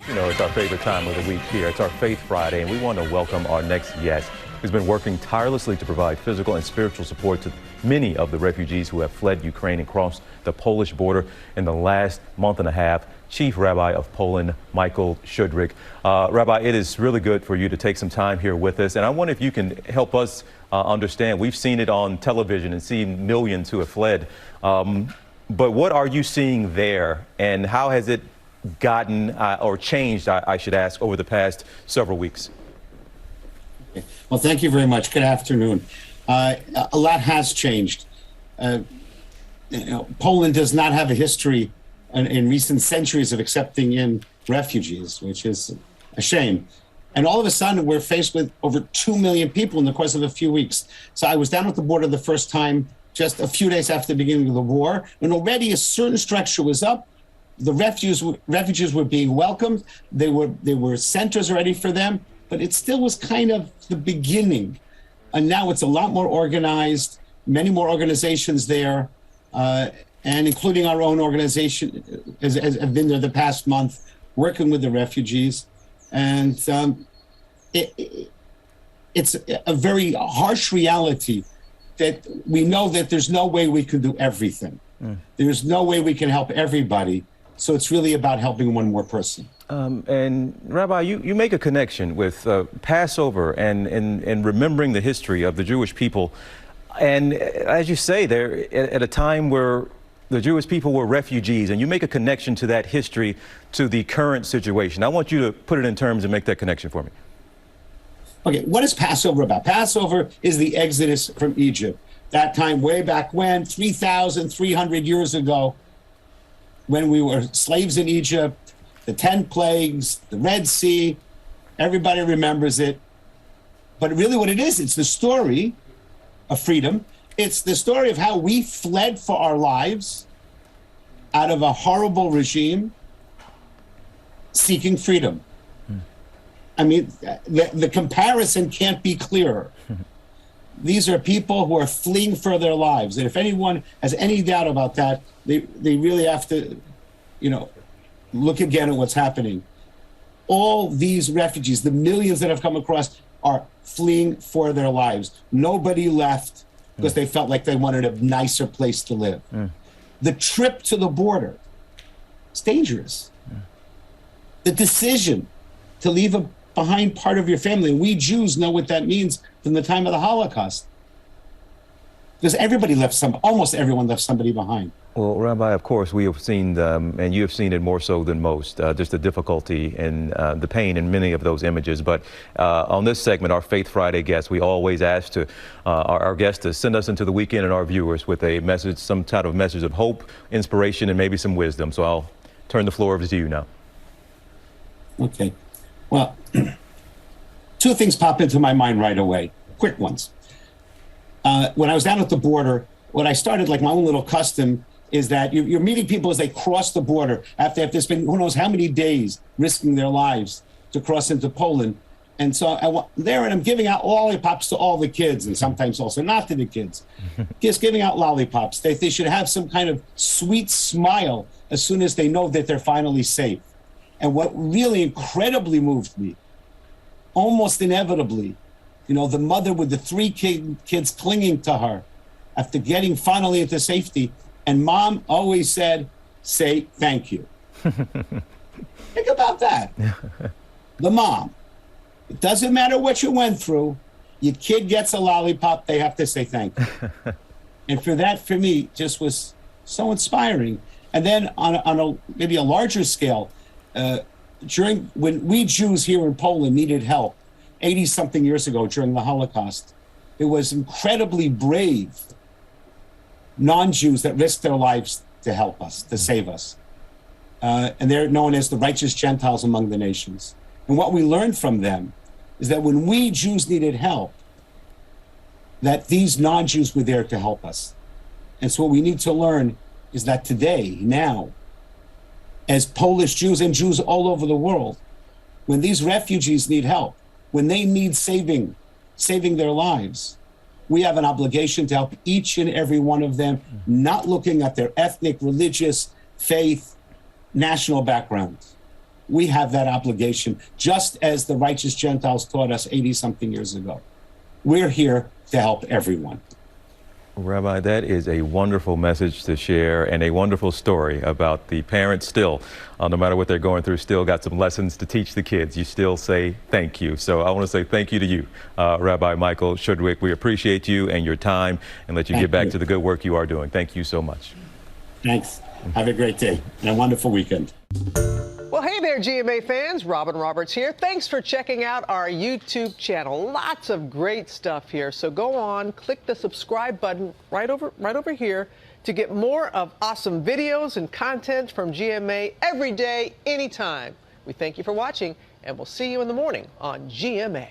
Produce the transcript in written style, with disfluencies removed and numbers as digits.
You know, it's our favorite time of the week here. It's our Faith Friday, and we want to welcome our next guest, who's been working tirelessly to provide physical and spiritual support to many of the refugees who have fled Ukraine and crossed the Polish border in the last month and a half. Chief Rabbi of Poland, Michael Schudrich. Rabbi, it is really good for you to take some time here with us, and I wonder if you can help us understand. We've seen it on television and seen millions who have fled, but what are you seeing there, and how has it gotten or changed, I should ask, over the past several weeks? Well, thank you very much. Good afternoon. A lot has changed. Poland does not have a history in recent centuries of accepting in refugees, which is a shame. And all of a sudden, we're faced with over 2 million people in the course of a few weeks. So I was down at the border the first time just a few days after the beginning of the war, and already a certain structure was up. The refugees were being welcomed. There were centers ready for them, but it still was kind of the beginning. And now it's a lot more organized, many more organizations there, and including our own organization have been there the past month, working with the refugees. And it's a very harsh reality that we know that there's no way we can do everything. There's no way we can help everybody. So it's really about helping one more person. And Rabbi, you make a connection with Passover and remembering the history of the Jewish people. And as you say, they're at a time where the Jewish people were refugees, and you make a connection to that history, to the current situation. I want you to put it in terms and make that connection for me. Okay, what is Passover about? Passover is the Exodus from Egypt. That time way back when, 3,300 years ago, when we were slaves in Egypt, the 10 plagues, the Red Sea, everybody remembers it. But really what it is, it's the story of freedom. It's the story of how we fled for our lives out of a horrible regime, seeking freedom. I mean, the comparison can't be clearer. These are people who are fleeing for their lives. And if anyone has any doubt about that, they really have to, look again at what's happening. All these refugees, the millions that have come across, are fleeing for their lives. Nobody left because they felt like they wanted a nicer place to live. The trip to the border, it's dangerous. The decision to leave behind part of your family, and we Jews know what that means from the time of the Holocaust. Because almost everyone left somebody behind. Well, Rabbi, of course, we have seen, and you have seen it more so than most, just the difficulty and the pain in many of those images. But on this segment, our Faith Friday guests, we always ask our guests to send us into the weekend and our viewers with a message, some type of message of hope, inspiration, and maybe some wisdom. So I'll turn the floor over to you now. Okay. Well, two things pop into my mind right away, quick ones. When I was down at the border, what I started, like my own little custom, is that you're meeting people as they cross the border after they've spent who knows how many days risking their lives to cross into Poland. And so I'm giving out lollipops to all the kids, and sometimes also not to the kids. Just giving out lollipops. They should have some kind of sweet smile as soon as they know that they're finally safe. And what really incredibly moved me, almost inevitably, the mother with the 3 kids clinging to her after getting finally into safety. And mom always said, say thank you. Think about that. The mom. It doesn't matter what you went through. Your kid gets a lollipop, they have to say thank you. And for me, just was so inspiring. And then on maybe a larger scale, when we Jews here in Poland needed help 80-something years ago during the Holocaust, it was incredibly brave non-Jews that risked their lives to help us, to save us. And they're known as the righteous Gentiles among the nations. And what we learned from them is that when we Jews needed help, that these non-Jews were there to help us. And so what we need to learn is that today, now, as Polish Jews and Jews all over the world, when these refugees need help, when they need saving their lives, we have an obligation to help each and every one of them, not looking at their ethnic, religious, faith, national background. we have that obligation, just as the righteous Gentiles taught us 80-something years ago. We're here to help everyone. Rabbi, that is a wonderful message to share and a wonderful story about the parents still, no matter what they're going through, still got some lessons to teach the kids. You still say thank you. So I want to say thank you to you, Rabbi Michael Schudrich. We appreciate you and your time and let you get back to the good work you are doing. Thank you so much. Thanks. Have a great day and a wonderful weekend. Well, hey there, GMA fans. Robin Roberts here. Thanks for checking out our YouTube channel. Lots of great stuff here. So go on, click the subscribe button right over here to get more of awesome videos and content from GMA every day, anytime. We thank you for watching, and we'll see you in the morning on GMA.